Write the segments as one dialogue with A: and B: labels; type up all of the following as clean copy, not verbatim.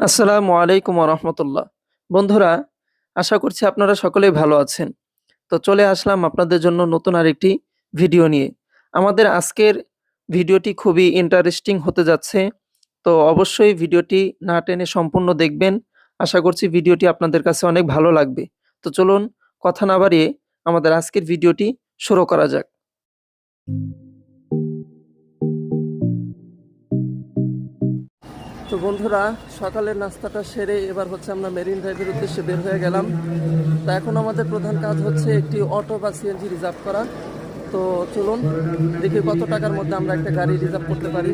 A: আসসালামু আলাইকুম রহমতুল্লাহ। বন্ধুরা, আশা করছি আপনারা সকলেই ভালো আছেন। তো চলে আসলাম আপনাদের জন্য নতুন আরেকটি ভিডিও নিয়ে। আমাদের আজকের ভিডিওটি খুবই ইন্টারেস্টিং হতে যাচ্ছে। তো অবশ্যই ভিডিওটি না টেনে সম্পূর্ণ দেখবেন। আশা করছি ভিডিওটি আপনাদের কাছে অনেক ভালো লাগবে। তো চলুন কথা না বাড়িয়ে আমাদের আজকের ভিডিওটি শুরু করা যাক। তো বন্ধুরা, সকালের নাস্তাটা সেরে এবার হচ্ছে আমরা মেরিন ড্রাইভের উদ্দেশ্যে বের হয়ে গেলাম। তো এখন আমাদের প্রধান কাজ হচ্ছে একটি অটো বা সিএনজি রিজার্ভ করা। তো চলুন দেখি কত টাকার মধ্যে আমরা একটা গাড়ি রিজার্ভ করতে পারি।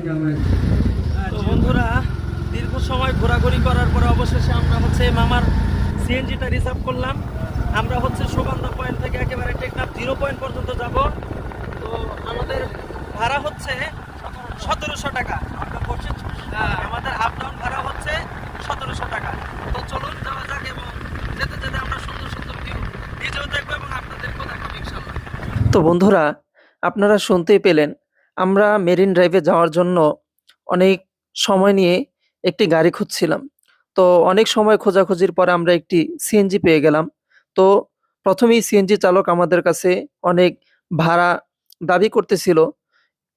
A: তো বন্ধুরা, দীর্ঘ সময় ঘোরাঘুরি করার পরে অবশেষে আমরা হচ্ছে মামার সিএনজিটা রিজার্ভ করলাম। আমরা হচ্ছে সুগন্ধা পয়েন্ট থেকে একেবারে টেকনাফ 0 পয়েন্ট পর্যন্ত যাব। তো আমাদের ভাড়া হচ্ছে 1700 টাকা। আমাদের আপ ডাউন ভাড়া হচ্ছে 1700 টাকা। তো চলুন যাওয়া যাক এবং যেতে যেতে আমরা সুন্দর সুন্দর ভিউ নিজেও দেখবো এবং আপনাদেরকেও দেখাবো ইনশাআল্লাহ। তো বন্ধুরা, আপনারা শুনতেই পেলেন, আমরা মেরিন ড্রাইভে যাওয়ার জন্য অনেক সময় নিয়ে একটি গাড়ি খুঁজছিলাম। তো অনেক সময় খোঁজাখুঁজির পরে আমরা একটি সিএনজি পেয়ে গেলাম। তো প্রথমেই সিএনজি চালক আমাদের কাছে অনেক ভাড়া দাবি করতেছিল।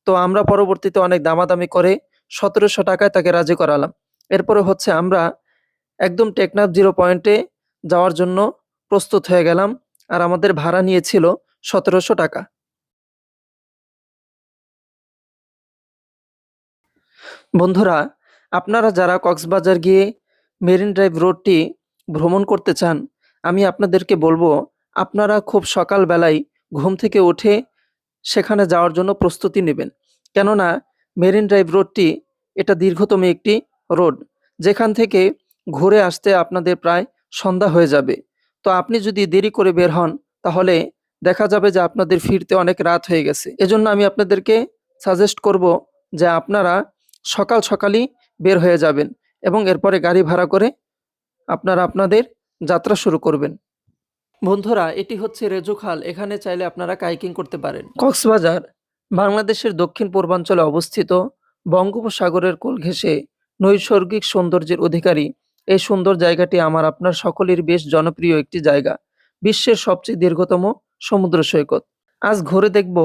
A: তো আমরা পরবর্তীতে অনেক দামাদামি করে 1700 টাকায় তাকে রাজি করালাম। এরপরে হচ্ছে আমরা একদম টেকনাফ 0 পয়েন্টে যাওয়ার জন্য প্রস্তুত হয়ে গেলাম। আর আমাদের ভাড়া নিয়েছিল 1700 টাকা। বন্ধুরা, আপনারা যারা কক্সবাজার গিয়ে মেরিন ড্রাইভ রোডটি ভ্রমণ করতে চান, আমি আপনাদেরকে বলবো আপনারা খুব সকালবেলায় ঘুম থেকে উঠে সেখানে যাওয়ার জন্য প্রস্তুতি নেবেন। কেননা মেরিন ড্রাইভ রোডটি এটা দীর্ঘতম একটি রোড, যেখান থেকে ঘুরে আসতে আপনাদের প্রায় সন্ধ্যা হয়ে যাবে। তো আপনি যদি দেরি করে বের হন, তাহলে দেখা যাবে যে আপনাদের ফিরতে অনেক রাত হয়ে গেছে। এজন্য আমি আপনাদেরকে সাজেস্ট করব যে আপনারা সকাল সকালই বের হয়ে যাবেন এবং এরপরে গাড়ি ভাড়া করে আপনারা আপনাদের যাত্রা শুরু করবেন। বন্ধুরা, এটি হচ্ছে রেজু খাল। এখানে চাইলে আপনারা কাইকিং করতে পারেন। কক্সবাজার বাংলাদেশের দক্ষিণ পূর্বাঞ্চলে অবস্থিত। বঙ্গোপসাগরের কোল ঘেঁষে নৈসর্গিক সৌন্দর্যের অধিকারী এই সুন্দর জায়গাটি আমার আপনার সকলের বেশ জনপ্রিয় একটি জায়গা। বিশ্বের সবচেয়ে দীর্ঘতম সমুদ্র সৈকত। আজ ঘুরে দেখব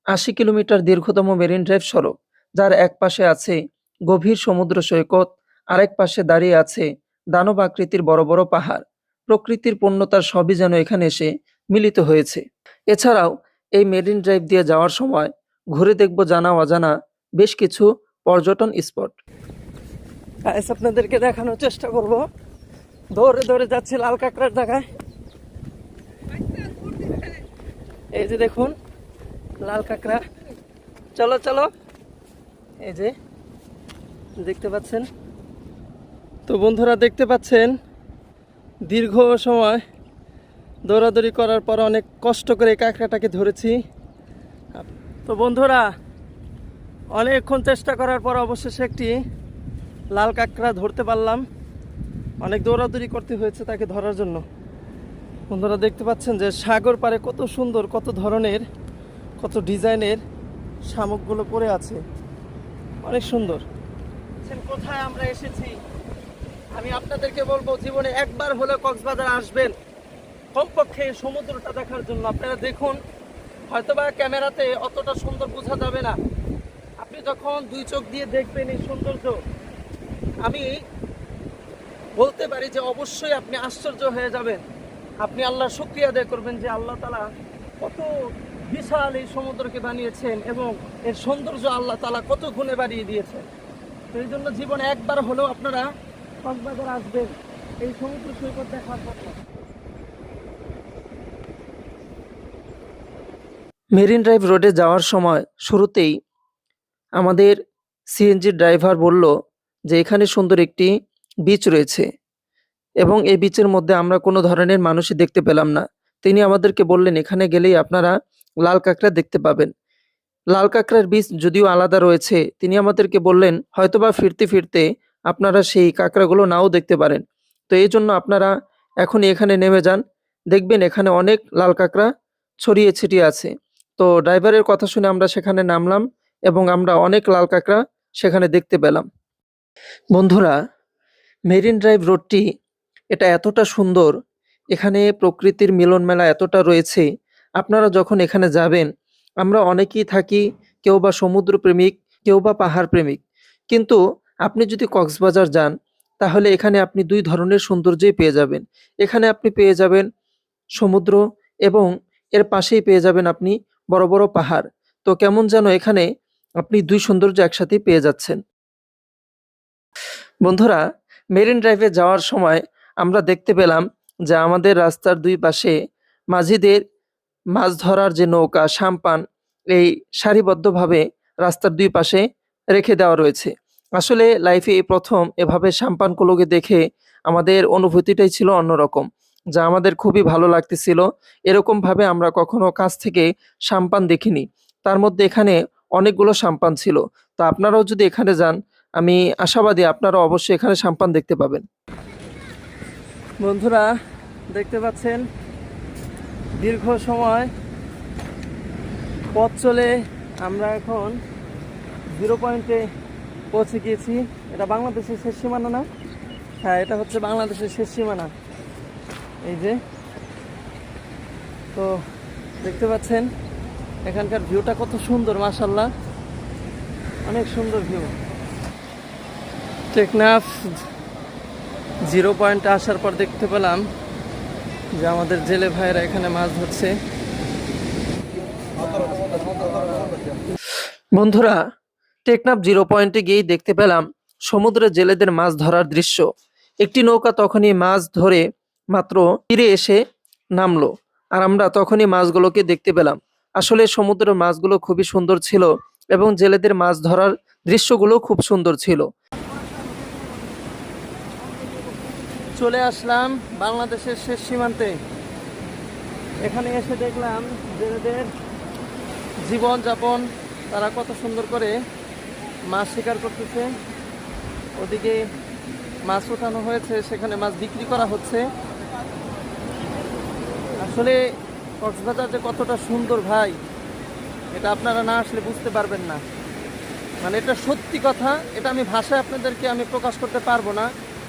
A: ৮০ কিলোমিটার দীর্ঘতম মেরিন ড্রাইভ সড়ক, যার এক পাশে আছে গভীর সমুদ্র সৈকত, আরেক পাশে দাঁড়িয়ে আছে দানব আকৃতির বড় বড় পাহাড়। প্রকৃতির পূর্ণতার সবই যেন এখানে এসে মিলিত হয়েছে। এছাড়াও এই মেরিন ড্রাইভ দিয়ে যাওয়ার সময় ঘুরে দেখব জানা অজানা বেশ কিছু পর্যটন স্পট। আপনাদেরকে দেখানোর চেষ্টা করব। দৌড়ে দৌড়ে যাচ্ছি লাল কাঁকড়ার জায়গায়। এই যে দেখুন লাল কাঁকড়া। চলো চলো, এই যে দেখতে পাচ্ছেন। তো বন্ধুরা, দেখতে পাচ্ছেন দীর্ঘ সময় দৌড়াদৌড়ি করার পর অনেক কষ্ট করে কাঁকড়াটাকে ধরেছি। তো বন্ধুরা, অনেকক্ষণ চেষ্টা করার পর অবশেষে একটি লাল কাঁকড়া ধরতে পারলাম। অনেক দৌড়াদৌড়ি করতে হয়েছে তাকে ধরার জন্য। বন্ধুরা, দেখতে পাচ্ছেন যে সাগর পাড়ে কত সুন্দর, কত ধরনের, কত ডিজাইনের শামুকগুলো পড়ে আছে। অনেক সুন্দর। কোথায় আমরা এসেছি, আমি আপনাদেরকে বলবো জীবনে একবার হলে কক্সবাজার আসবেন, কমপক্ষে সমুদ্রটা দেখার জন্য। আপনারা দেখুন, হয়তোবা ক্যামেরাতে অতটা সুন্দর বোঝা যাবে না। আপনি যখন 2 চোখ দিয়ে দেখবেন এই সৌন্দর্য, আমি বলতে পারি যে অবশ্যই আপনি আশ্চর্য হয়ে যাবেন। আপনি আল্লাহর শুকরিয়া আদায় করবেন যে আল্লাহ তাআলা কত বিশাল এই সমুদ্রকে বানিয়েছেন এবং এর সৌন্দর্য আল্লাহ তাআলা কত গুণে বাড়িয়ে দিয়েছেন। তো এই জন্য জীবনে একবার হলেও আপনারা কক্সবাজার আসবেন এই সমুদ্র সৈকত দেখার জন্য। মেরিন ড্রাইভ রোডে যাওয়ার সময় শুরুতেই আমাদের সিএনজি ড্রাইভার বলল যে এখানে সুন্দর একটি বিচ রয়েছে এবং এই বিচের মধ্যে আমরা কোনো ধরনের মানুষই দেখতে পেলাম না। তিনি আমাদেরকে বললেন এখানে গেলেই আপনারা লাল কাঁকড়া দেখতে পাবেন। লাল কাঁকড়ার বীজ যদিও আলাদা রয়েছে, তিনি আমাদেরকে বললেন হয়তোবা ফিরতে ফিরতে আপনারা সেই কাঁকড়াগুলো নাও দেখতে পারেন। তো এই জন্য আপনারা এখনই এখানে নেমে যান, দেখবেন এখানে অনেক লাল কাঁকড়া ছড়িয়ে ছিটিয়ে আছে। তো ড্রাইভারের কথা শুনে আমরা সেখানে নামলাম এবং আমরা অনেক লাল কাঁকড়া সেখানে দেখতে পেলাম। বন্ধুরা, মেরিন ড্রাইভ রোডটি এটা এতটা সুন্দর, এখানে প্রকৃতির মিলন মেলা এতটা রয়েছে। আপনারা যখন এখানে যাবেন, আমরা অনেকেই থাকি, কেউ বা সমুদ্র প্রেমিক, কেউ বা পাহাড় প্রেমিক। কিন্তু আপনি যদি কক্সবাজার যান, তাহলে এখানে আপনি ২ ধরনের সৌন্দর্যই পেয়ে যাবেন। এখানে আপনি পেয়ে যাবেন সমুদ্র এবং এর পাশেই পেয়ে যাবেন আপনি বড়, বড় পাহাড়। তো কেমন যেন এখানে আপনি ২ সৌন্দর্য একসাথেই পেয়ে যাচ্ছেন। বন্ধুরা, মেরিন ড্রাইভে যাওয়ার সময় আমরা দেখতে পেলাম যে আমাদের রাস্তার ২ পাশে মাঝিদের মাছ ধরার যে নৌকা, সাম্পান এই সারিবদ্ধভাবে রাস্তার ২ পাশে রেখে দেওয়া রয়েছে। আসলে লাইফে এই ১ম এভাবে সাম্পানগুলোকে দেখে আমাদের অনুভূতিটাই ছিল অন্যরকম। যা আমাদের খুবই ভালো লাগতেছিল। এরকমভাবে আমরা কখনো কাছ থেকে সাম্পান দেখিনি। তার মধ্যে এখানে অনেকগুলো সাম্পান ছিল। তো আপনারাও যদি এখানে যান, আমি আশাবাদী আপনারা অবশ্যই এখানে সাম্পান দেখতে পাবেন। বন্ধুরা, দেখতে পাচ্ছেন দীর্ঘ সময় পথ চলে আমরা এখন 0 পয়েন্টে পৌঁছে গিয়েছি। এটা বাংলাদেশের শেষ সীমানা না? হ্যাঁ, এটা হচ্ছে বাংলাদেশের শেষ সীমানা। এই যে, তো দেখতে পাচ্ছেন এখানকার ভিউটা কত সুন্দর, মাশাআল্লাহ, অনেক সুন্দর ভিউ। টেকনাফ 0 পয়েন্টে আসার পর দেখতে পেলাম যে আমাদের জেলে ভাইয়েরা এখানে মাছ ধরছে। বন্ধুরা, টেকনাফ 0 পয়েন্টে গিয়েই দেখতে পেলাম সমুদ্রে জেলেদের মাছ ধরার দৃশ্য। একটি নৌকা তখনই মাছ ধরে মাত্র তীরে এসে নামলো, আর আমরা তখনই মাছগুলোকে দেখতে পেলাম। আসলে সমুদ্রের মাছগুলো খুবই সুন্দর ছিল এবং জেলেদের মাছ ধরার দৃশ্যগুলো খুব সুন্দর ছিল। চলে আসলাম বাংলাদেশের শেষ সীমান্তে। এখানে এসে দেখলাম জেলেদের জীবনযাপন, তারা কত সুন্দর করে মাছ শিকার করতেছে। ওদিকে মাছ ওঠানো হয়েছে, সেখানে মাছ বিক্রি করা হচ্ছে। আসলে কক্সবাজার যে কতটা সুন্দর ভাই, এটা আপনারা না আসলে বুঝতে পারবেন না। মানে এটা সত্যি কথা, এটা আমি ভাষায় আপনাদেরকে আমি প্রকাশ করতে পারবো না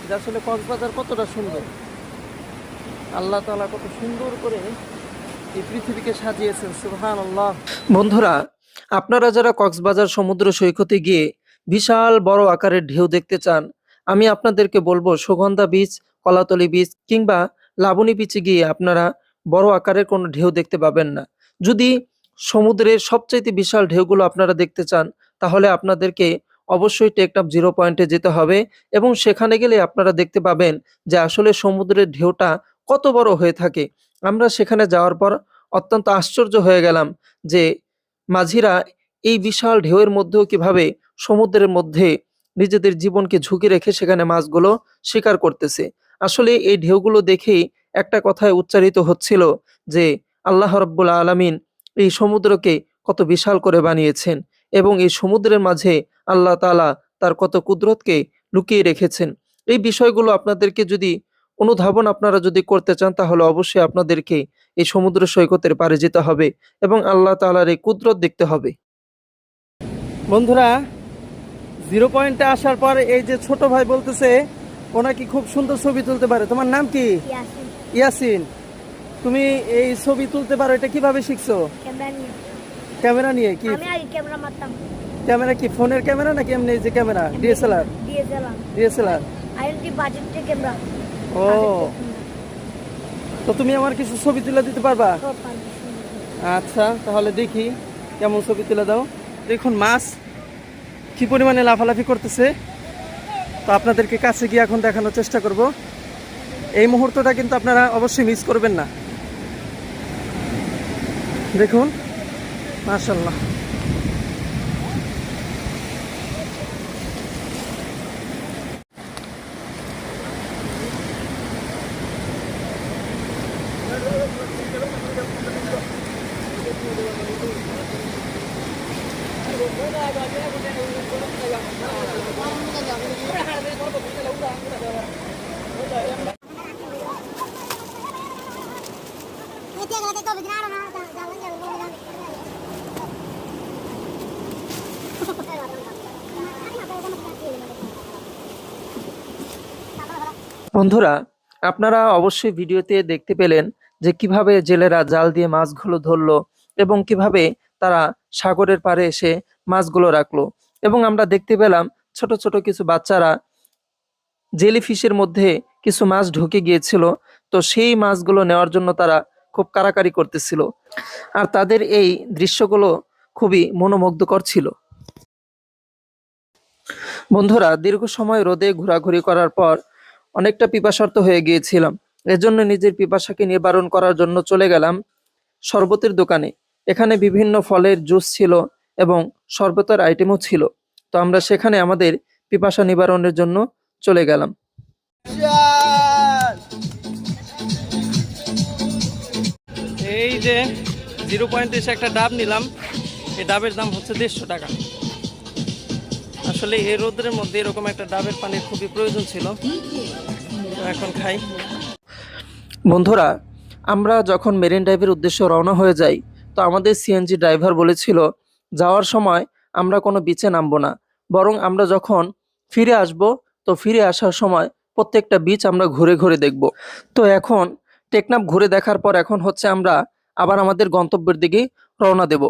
A: যে আসলে কক্সবাজার কতটা সুন্দর। আল্লাহ তাআলা কত সুন্দর করে এই পৃথিবীকে সাজিয়েছেন, সুবহানাল্লাহ। বন্ধুরা, আপনারা যারা কক্সবাজার সমুদ্র সৈকতে গিয়ে বিশাল বড় আকারের ঢেউ দেখতে চান, আমি আপনাদেরকে বলবো সুগন্ধা বিচ, কলাতলি বিচ কিংবা লাবণী বিচে গিয়ে আপনারা বড় আকারের কোনো ঢেউ দেখতে পাবেন না। যদি সমুদ্রের সবচাইতে বিশাল ঢেউগুলো আপনারা দেখতে চান, তাহলে আপনাদেরকে অবশ্যই টেকনাফ 0 পয়েন্টে যেতে হবে এবং সেখানে গেলে আপনারা দেখতে পাবেন যে আসলে সমুদ্রের ঢেউটা কত বড় হয়ে থাকে। আমরা সেখানে যাওয়ার পর অত্যন্ত আশ্চর্য হয়ে গেলাম যে মাঝিরা এই বিশাল ঢেউয়ের মধ্যেও কিভাবে সমুদ্রের মধ্যে নিজেদের জীবনকে ঝুঁকি রেখে সেখানে মাছগুলো শিকার করতেছে। আসলে এই ঢেউগুলো দেখেই একটা কথায় উচ্চারিত হচ্ছিল যে আল্লাহ রাব্বুল আলামিন এই সমুদ্রকে কত বিশাল করে বানিয়েছেন এবং এই সমুদ্রের মাঝে আল্লাহ তাআলা তার কত কুদরতকে লুকিয়ে রেখেছেন। এই বিষয়গুলো আপনাদেরকে যদি অনুধাবন আপনারা যদি করতে চান, তাহলে অবশ্যই আপনাদেরকে এই সমুদ্র সৈকতের পাড়ে যেতে হবে এবং আল্লাহ তাআলার এই কুদরত দেখতে হবে। বন্ধুরা, 0 পয়েন্টে আসার পর এই যে ছোট ভাই বলতেছে ও নাকি খুব সুন্দর ছবি তুলতে পারে। তোমার নাম কি?
B: ইয়াসিন।
A: ইয়াসিন, তুমি এই ছবি তুলতে পারো, এটা কিভাবে শিখছো?
B: ক্যামেরা নিয়ে।
A: ক্যামেরা নিয়ে? কি
B: আমি আগে ক্যামেরা মারতাম।
A: ক্যামেরা? কি ফোনের ক্যামেরা নাকি এমনি যে camera DSLR?
B: DSLR.
A: DSLR.
B: Int বাজেটের ক্যামেরা।
A: ও, তো তুমি আমার কিছু ছবি তুলে দিতে পারবা? আচ্ছা, তাহলে দেখি কেমন ছবি তুলে দাও। দেখুন মাছ কি পরিমাণে লাফালাফি করতেছে, তো আপনাদেরকে কাছে গিয়ে এখন দেখানোর চেষ্টা করব। এই মুহূর্তটা কিন্তু আপনারা অবশ্যই মিস করবেন না। দেখুন, মাশাআল্লাহ। বন্ধুরা, আপনারা অবশ্যই ভিডিওতে দেখতে পেলেন যে কিভাবে জেলেরা জাল দিয়ে মাছগুলো ধরলো এবং কিভাবে তারা সাগরের পাড়ে এসে মাছগুলো রাখলো। এবং আমরা দেখতে পেলাম ছোট ছোট কিছু বাচ্চারা জেলিফিশের মধ্যে কিছু মাছ ঢুকে গিয়েছিল, তো সেই মাছগুলো নেওয়ার জন্য তারা খুব কাড়াকাড়ি করতেছিল। আর তাদের এই দৃশ্যগুলো খুবই মনোমুগ্ধকর ছিল। বন্ধুরা, দীর্ঘ সময় রোদে ঘোরাঘুরি করার পর অনেকটা পিপাসার্ত হয়ে গিয়েছিলাম। এজন্য নিজের পিপাসাকে নিবারণ করার জন্য চলে গেলাম শরবতের দোকানে। এখানে বিভিন্ন ফলের জুস ছিল এবং শরবতের আইটেমও ছিল। তো আমরা সেখানে আমাদের পিপাসা নিবারণের জন্য চলে গেলাম। এই যে 0 পয়েন্ট এসে একটা ডাব নিলাম। এই ডাবের দাম হচ্ছে 150 টাকা। আসলে এই রোদের মধ্যে এরকম একটা ডাবের পানির খুবই প্রয়োজন ছিল, তো এখন খাই। বন্ধুরা, আমরা যখন মেরিন ড্রাইভের উদ্দেশ্যে রওনা হয়ে যাই, তো আমাদের সিএনজি ড্রাইভার বলেছিল যাওয়ার সময় আমরা কোনো বিচে নামবো না, বরং আমরা যখন ফিরে আসব, তো ফিরে আসার সময় প্রত্যেকটা বিচ আমরা ঘুরে ঘুরে দেখব। তো এখন টেকনাফ ঘুরে দেখার পর এখন হচ্ছে আমরা আবার আমাদের গন্তব্যের দিকে রওনা দেব।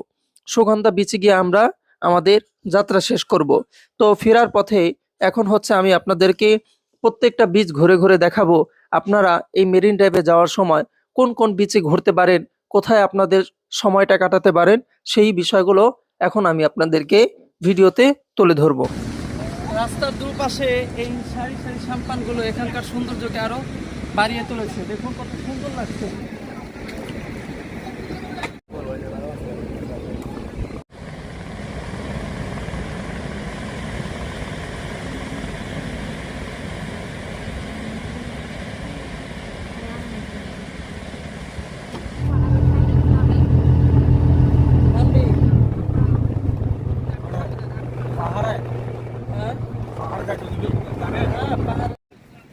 A: সুগন্ধা বিচে গিয়ে আমরা আমাদের যাত্রা শেষ করব। তো ফেরার পথে এখন হচ্ছে আমি আপনাদেরকে প্রত্যেকটা বিচ ঘুরে ঘুরে দেখাবো। আপনারা এই মেরিন ড্রাইভে যাওয়ার সময় কোন কোন বিচে ঘুরতে পারেন, কোথায় আপনাদের সময়টা কাটাতে পারেন, সেই বিষয়গুলো এখন আমি আপনাদেরকে ভিডিওতে তুলে ধরবো। রাস্তার দুপাশে এই সারি সারি সাম্পানগুলো এখানকার সৌন্দর্যকে আরো বাড়িয়ে তুলেছে। দেখুন কত সুন্দর লাগছে।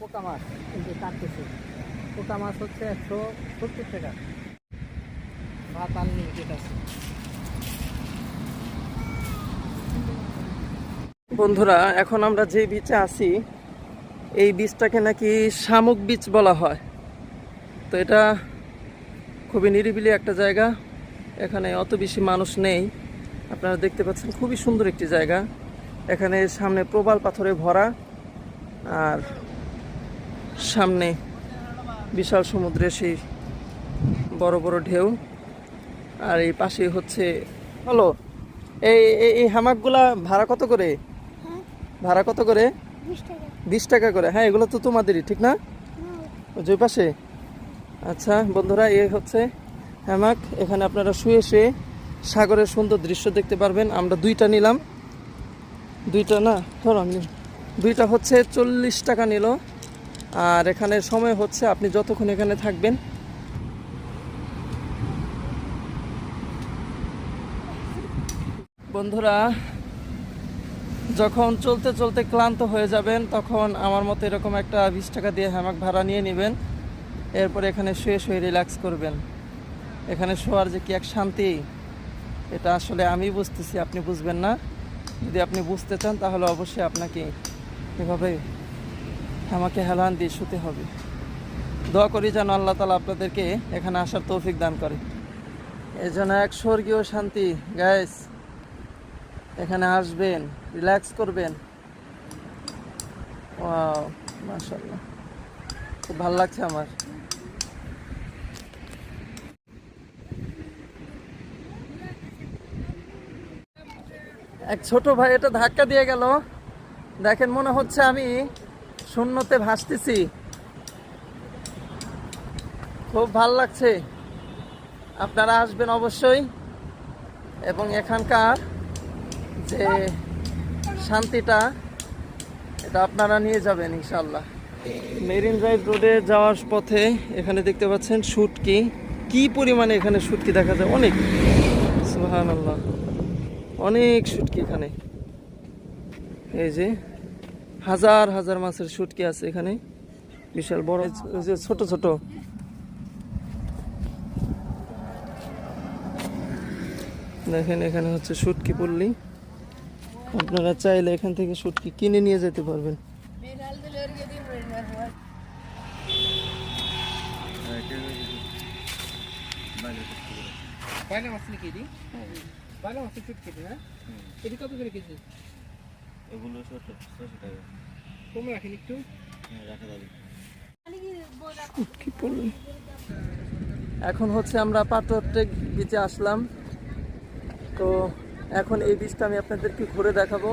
C: পোকা মাছ কিন্তু কাটতেছে। পোকা মাছ হচ্ছে 170 টাকা। ভাত আনলিমিটেড আছে।
A: বন্ধুরা, এখন আমরা যে বিচে আছি এই বিচটাকে নাকি শামুক বিচ বলা হয়। তো এটা খুবই নিরিবিলি একটা জায়গা, এখানে অত বেশি মানুষ নেই। আপনারা দেখতে পাচ্ছেন খুবই সুন্দর একটি জায়গা। এখানে সামনে প্রবাল পাথরে ভরা, আর সামনে বিশাল সমুদ্রের সেই বড় বড় ঢেউ, আর এই পাশে হচ্ছে হলো এই এই হামাকগুলা ভাড়া কত করে? ভাড়া কত করে?
B: 20 টাকা।
A: 20 টাকা করে। হ্যাঁ, এগুলো তো তোমাদেরই, ঠিক না? ওই পাশে। আচ্ছা বন্ধুরা, এই হচ্ছে হ্যামাক। এখানে আপনারা শুয়ে শুয়ে সাগরের সুন্দর দৃশ্য দেখতে পারবেন। আমরা দুইটা নিলাম, দুইটা না ধরো আমি দুইটা হচ্ছে 40 টাকা নিল। আর এখানে সময় হচ্ছে আপনি যতক্ষণ এখানে থাকবেন। বন্ধুরা, যখন চলতে চলতে ক্লান্ত হয়ে যাবেন তখন আমার মতো এরকম একটা 20 টাকা দিয়ে হ্যামাক ভাড়া নিয়ে নেবেন। এরপর এখানে শুয়ে শুয়ে রিল্যাক্স করবেন। এখানে শোয়ার যে কি এক শান্তি, এটা আসলে আমি বুঝতেছি, আপনি বুঝবেন না। যদি আপনি বুঝতে চান তাহলে অবশ্যই আপনাকে এভাবে আমাকে হেলান দিয়ে শুতে হবে। দোয়া করি যেন আল্লাহ তাআলা আপনাদেরকে এখানে আসার তৌফিক দান করে। এই জন্য এক স্বর্গীয় শান্তি গাইস। এখানে আসবেন, রিল্যাক্স করবেন। ওয়াও, মাশাআল্লাহ, খুব ভালো লাগছে আমার। এক ছোট ভাই এটা ধাক্কা দিয়ে গেল। দেখেন, মনে হচ্ছে আমি শূন্যতে ভাসতেছি। খুব ভাল লাগছে। আপনারা আসবেন অবশ্যই, এবং এখানকার যে শান্তিটা এটা আপনারা নিয়ে যাবেন ইনশাল্লাহ। মেরিন ড্রাইভ রোডে যাওয়ার পথে এখানে দেখতে পাচ্ছেন শুটকি, কি পরিমাণে এখানে শুটকি দেখা যায়, অনেক। সুবহানাল্লাহ, অনেক শুটকি এখানে। এই যে হাজার হাজার মাছের শুটকি আছে এখানে, বিশাল বড়, যে ছোট ছোট। দেখেন এখানে হচ্ছে শুটকি পল্লী। আপনারা চাইলে এখান থেকে শুটকি কিনে নিয়ে যেতে পারবেন।
C: বাইলা মাছ নাকি এটি? বাইলা মাছের চুট কেটে না? এটি কত করে কেজি?
D: এগুলো 600 টাকা।
C: কমে রাখেন একটু।
D: হ্যাঁ, রাখা যাবে।
A: কি বলুন, এখন হচ্ছে আমরা পাটুয়ারটেক বিচে আসলাম। তো এখন এই বিচটা আমি আপনাদেরকে ঘুরে দেখাবো।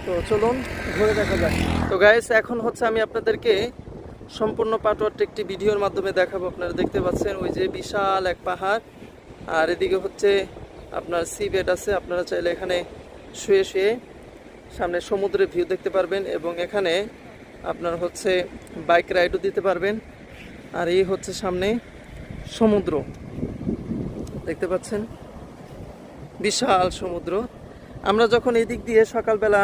A: তো চলুন ঘুরে দেখা যাক। তো গাইস, এখন হচ্ছে আমি আপনাদেরকে সম্পূর্ণ পাটুয়ারটেকটি ভিডিওর মাধ্যমে দেখাবো। আপনারা দেখতে পাচ্ছেন ওই যে বিশাল এক পাহাড়, আর এদিকে হচ্ছে আপনার সি বেড আছে। আপনারা চাইলে এখানে শুয়ে শুয়ে সামনে সমুদ্রের ভিউ দেখতে পারবেন, এবং এখানে আপনার হচ্ছে বাইক রাইডও দিতে পারবেন। আর এই হচ্ছে সামনে সমুদ্র, দেখতে পাচ্ছেন বিশাল সমুদ্র। আমরা যখন এই দিক দিয়ে সকালবেলা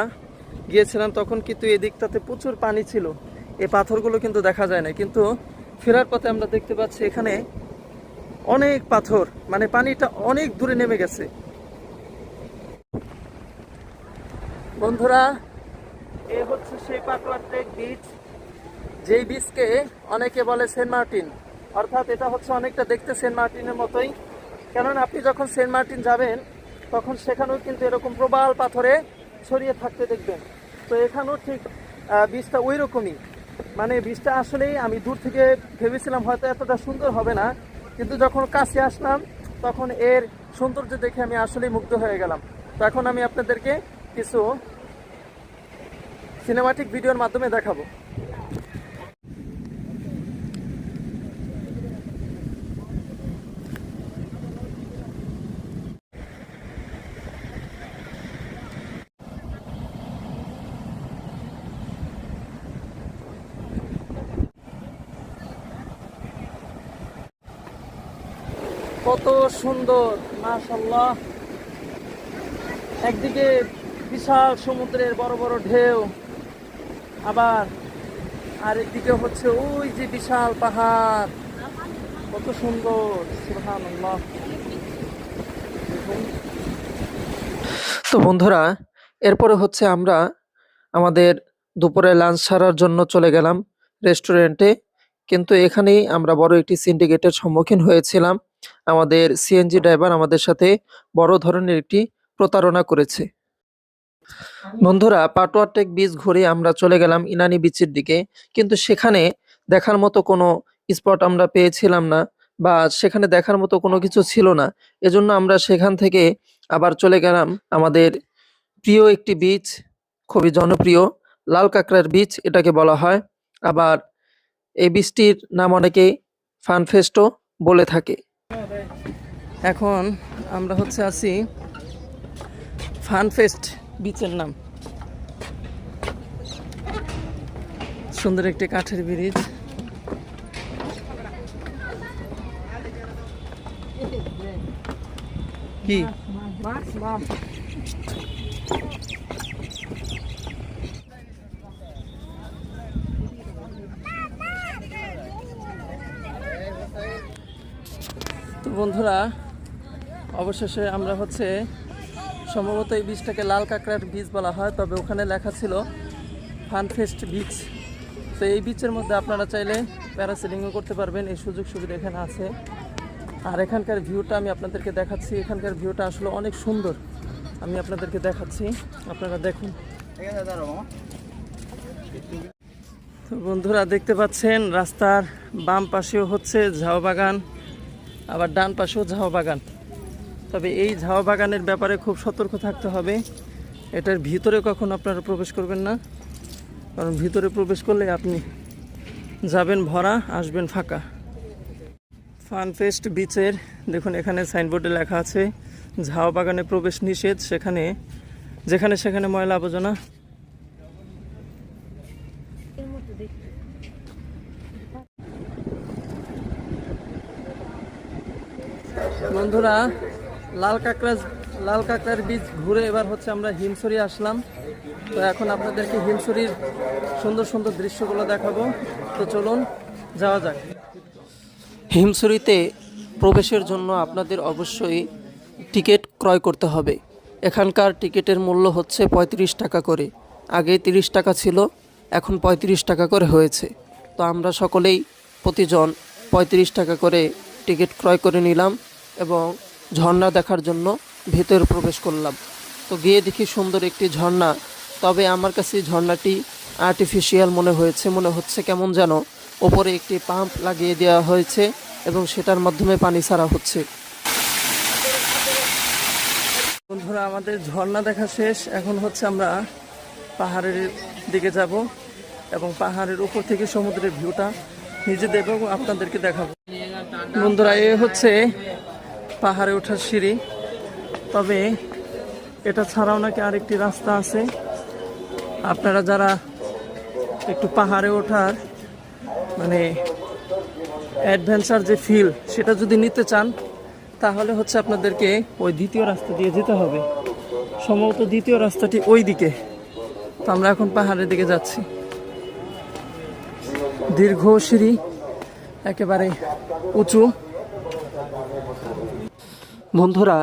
A: গিয়েছিলাম তখন কিন্তু এই দিকটাতে প্রচুর পানি ছিল, এই পাথরগুলো কিন্তু দেখা যায় না, কিন্তু ফেরার পথে আমরা দেখতে পাচ্ছি এখানে অনেক পাথর, মানে পানিটা অনেক দূরে নেমে গেছে। বন্ধুরা, এই হচ্ছে সেই পাটুয়ারটেক বিচ, যেই বিচকে অনেকে বলে সেন্ট মার্টিন, অর্থাৎ এটা হচ্ছে অনেকটা দেখতে সেন্ট মার্টিনের মতোই। কেননা আপনি যখন সেন্ট মার্টিন যাবেন তখন সেখানেও কিন্তু এরকম প্রবাল পাথরে ছড়িয়ে থাকতে দেখবেন। তো এখানেও ঠিক বিচটা ওই রকমই, মানে বিচটা আসলেই আমি দূর থেকে ভেবেছিলাম হয়তো এতটা সুন্দর হবে না, কিন্তু যখন কাছে আসলাম তখন এর সৌন্দর্য দেখে আমি আসলেই মুগ্ধ হয়ে গেলাম। তো এখন আমি আপনাদেরকে কিছু সিনেমাটিক ভিডিওর মাধ্যমে দেখাবো। কত সুন্দর, মাশাআল্লাহ। একদিকে বিশাল সমুদ্রের বড় বড় ঢেউ, আবার আরেকদিকে হচ্ছে ওই যে বিশাল পাহাড়, কত সুন্দর, সুবহানাল্লাহ। তো বন্ধুরা, এরপরে হচ্ছে আমরা আমাদের দুপুরে লাঞ্চ সারার জন্য চলে গেলাম রেস্টুরেন্টে, কিন্তু এখানেই আমরা বড় একটি সিন্ডিকেটের সম্মুখীন হয়েছিলাম। আমাদের সিএনজি ড্রাইভার আমাদের সাথে বড় ধরনের একটি প্রতারণা করেছে। বন্ধুরা, পাটুয়ারটেক বিচ ঘুরে আমরা চলে গেলাম ইনানি বিচের দিকে, কিন্তু সেখানে দেখার মতো কোনো স্পট আমরা পেয়েছিলাম না, বা সেখানে দেখার মতো কোনো কিছু ছিল না। এজন্য আমরা সেখান থেকে আবার চলে গেলাম আমাদের প্রিয় একটি বিচ, খুবই জনপ্রিয় লাল কাঁকড়ার বিচ এটাকে বলা হয়। আবার এই বিচটির নাম অনেকেই ফানফেস্টও বলে থাকে। এখন আমরা হচ্ছে আছি ফানফেস্ট বিচের নাম, সুন্দর একটি কাঠের ব্রিজ। কি
C: মাছ মাছ
A: তো বন্ধুরা, অবশেষে আমরা হচ্ছে সম্ভবত এই বীজটাকে লাল কাঁকড়ার বীজ বলা হয়, তবে ওখানে লেখা ছিল ফানফেস্ট বিচ। তো এই বিচের মধ্যে আপনারা চাইলে প্যারাসেলিংও করতে পারবেন, এই সুযোগ সুবিধা এখানে আছে। আর এখানকার ভিউটা আমি আপনাদেরকে দেখাচ্ছি, এখানকার ভিউটা আসলে অনেক সুন্দর, আমি আপনাদেরকে দেখাচ্ছি, আপনারা দেখুন। তো বন্ধুরা, দেখতে পাচ্ছেন রাস্তার বাম পাশেও হচ্ছে ঝাউ বাগান, আবার ডান পাশেও ঝাউ বাগান। তবে এই ঝাউ বাগানের ব্যাপারে খুব সতর্ক থাকতে হবে, এটার ভিতরে কখনো আপনারা প্রবেশ করবেন না, কারণ ভিতরে প্রবেশ করলে আপনি যাবেন ভরা, আসবেন ফাঁকা। ফানফেস্ট বিচের দেখুন, এখানে সাইনবোর্ডে লেখা আছে ঝাউ বাগানে প্রবেশ নিষেধ, যেখানে সেখানে ময়লা আবর্জনা। বন্ধুরা, লাল কাঁকড়ার বীজ ঘুরে এবার হচ্ছে আমরা হিমছড়ি আসলাম। তো এখন আপনাদেরকে হিমছড়ির সুন্দর সুন্দর দৃশ্যগুলো দেখাবো। তো চলুন যাওয়া যাক। হিমছড়িতে প্রবেশের জন্য আপনাদের অবশ্যই টিকিট ক্রয় করতে হবে। এখানকার টিকিটের মূল্য হচ্ছে 35 টাকা করে, আগে 30 টাকা ছিল, এখন 35 টাকা করে হয়েছে। তো আমরা সকলেই প্রতিজন 35 টাকা করে টিকিট ক্রয় করে নিলাম এবং ঝর্ণা দেখার জন্য ভেতরে প্রবেশ করলাম। তো গিয়ে দেখি সুন্দর একটি ঝর্ণা, তবে আমার কাছে এই ঝর্ণাটি আর্টিফিশিয়াল মনে হচ্ছে কেমন যেন ওপরে একটি পাম্প লাগিয়ে দেওয়া হয়েছে এবং সেটার মাধ্যমে পানি ছাড়া হচ্ছে। বন্ধুরা, আমাদের ঝর্ণা দেখা শেষ। এখন হচ্ছে আমরা পাহাড়ের দিকে যাব এবং পাহাড়ের উপর থেকে সমুদ্রের ভিউটা নিজে দেবো এবং আপনাদেরকে দেখাবো। বন্ধুরা, এ হচ্ছে পাহাড়ে ওঠার সিঁড়ি, তবে এটা ছাড়াও নাকি আরেকটি রাস্তা আছে। আপনারা যারা একটু পাহাড়ে ওঠার মানে অ্যাডভেঞ্চার যে ফিল সেটা যদি নিতে চান তাহলে হচ্ছে আপনাদেরকে ওই দ্বিতীয় রাস্তা দিয়ে যেতে হবে। সম্ভবত দ্বিতীয় রাস্তাটি ওই দিকে। তো আমরা এখন পাহাড়ের দিকে যাচ্ছি। দীর্ঘ সিঁড়ি, একেবারে উঁচু। বন্ধুরা,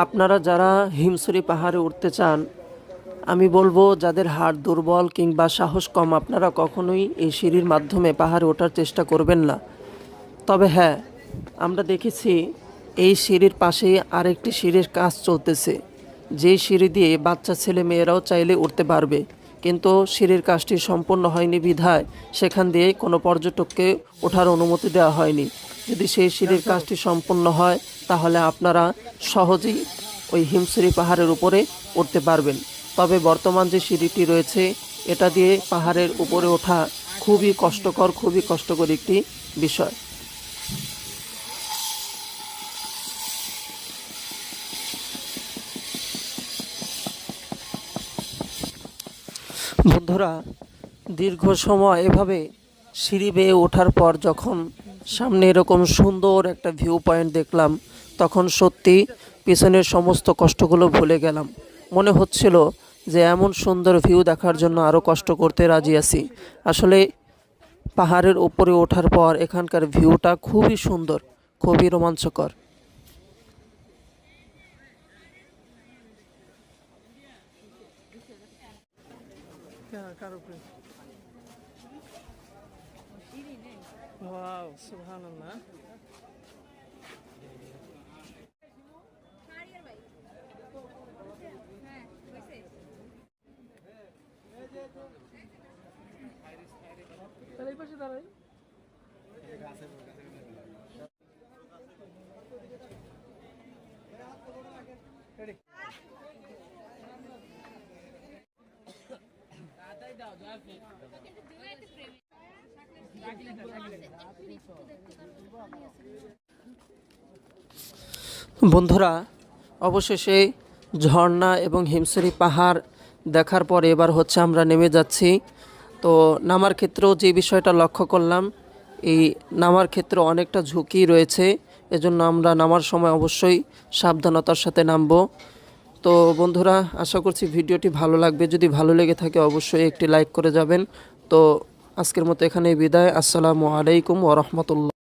A: আপনারা যারা হিমছড়ি পাহাড়ে উঠতে চান, আমি বলবো যাদের হাড় দুর্বল কিংবা সাহস কম, আপনারা কখনোই এই সিঁড়ির মাধ্যমে পাহাড়ে ওঠার চেষ্টা করবেন না। তবে হ্যাঁ, আমরা দেখেছি এই সিঁড়ির পাশে আরেকটি সিঁড়ির কাজ চলতেছে, যেই সিঁড়ি দিয়ে বাচ্চা ছেলে মেয়েরাও চাইলে উঠতে পারবে, কিন্তু সিঁড়ির কাজটি সম্পূর্ণ হয়নি বিধায় সেখান দিয়ে কোনো পর্যটককে ওঠার অনুমতি দেওয়া হয়নি। যদি সেই সিঁড়ির কাজটি সম্পূর্ণ হয় তাহলে আপনারা সহজেই ওই হিমছড়ি পাহাড়ের উপরে উঠতে পারবেন। তবে বর্তমান যে সিঁড়িটি রয়েছে এটা দিয়ে পাহাড়ের উপরে ওঠা খুবই কষ্টকর একটি বিষয়। বন্ধুরা, দীর্ঘ সময় এভাবে সিঁড়ি বেয়ে ওঠার পর যখন সামনে এরকম সুন্দর একটা ভিউ পয়েন্ট দেখলাম, তখন সত্যি পিছনের সমস্ত কষ্টগুলো ভুলে গেলাম। মনে হচ্ছিল যে এমন সুন্দর ভিউ দেখার জন্য আরও কষ্ট করতে রাজি আছি। আসলে পাহাড়ের উপরে ওঠার পর এখানকার ভিউটা খুবই সুন্দর, খুবই রোমাঞ্চকর। ওয়াও, সুবহানাল্লাহ। বন্ধুরা, অবশেষে ঝর্ণা এবং হিমছড়ি পাহাড় দেখার পরে এবার হচ্ছে আমরা নেমে যাচ্ছি। তো নামার ক্ষেত্রেও যে বিষয়টা লক্ষ্য করলাম, এই নামার ক্ষেত্রে অনেকটা ঝুঁকি রয়েছে, এজন্য আমরা নামার সময় অবশ্যই সাবধানতার সাথে নামব। তো বন্ধুরা, আশা করছি ভিডিওটি ভালো লাগবে। যদি ভালো লেগে থাকে অবশ্যই একটি লাইক করে যাবেন। তো আজকের মতো এখানেই বিদায়। আসসালামু আলাইকুম ওয়া রাহমাতুল্লাহ।